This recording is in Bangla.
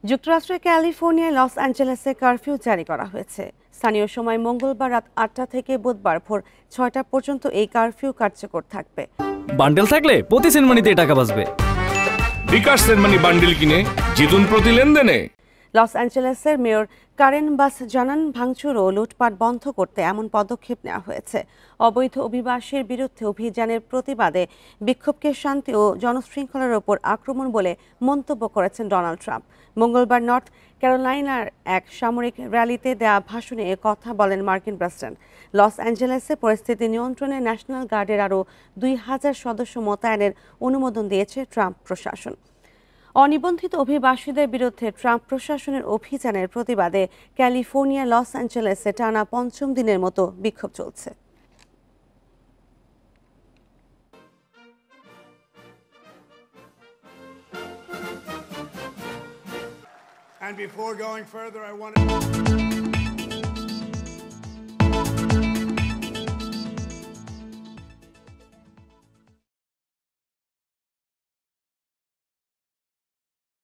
যুক্তরাষ্ট্রের ক্যালিফোর্নিয়ায় লস অ্যাঞ্জেলেসে কারফিউ জারি করা হয়েছে। স্থানীয় সময় মঙ্গলবার রাত ৮টা থেকে বুধবার ভোর ৬টা পর্যন্ত এই কারফিউ কার্যকর থাকবে। বান্ডেল থাকলে প্রতি সেনমানিতে টাকা বাঁচবে। বিকাশ সেনমানি বান্ডেল কিনে জিতুন প্রতি লেনদেনে। লস অ্যাঞ্জেলেসের মেয়র কারেন বাস জানান, ভাঙচুর ও লুটপাট বন্ধ করতে এমন পদক্ষেপ নেওয়া হয়েছে। অবৈধ অভিবাসীর বিরুদ্ধে অভিযানের প্রতিবাদে বিক্ষোভকে শান্তি ও জনশৃঙ্খলার ওপর আক্রমণ বলে মন্তব্য করেছেন ডোনাল্ড ট্রাম্প। মঙ্গলবার নর্থ ক্যারোলাইনার এক সামরিক র্যালিতে দেয়া ভাষণে এ কথা বলেন মার্কিন প্রেসিডেন্ট। লস অ্যাঞ্জেলেসে পরিস্থিতি নিয়ন্ত্রণে ন্যাশনাল গার্ডের আরও ২,০০০ সদস্য মোতায়েনের অনুমোদন দিয়েছে ট্রাম্প প্রশাসন। অনিবন্ধিত অভিবাসীদের বিরুদ্ধে ট্রাম্প প্রশাসনের অভিযানের প্রতিবাদে ক্যালিফোর্নিয়া লস অ্যাঞ্জেলেসে টানা ৫ম দিনের মতো বিক্ষোভ চলছে। And before going further, I want to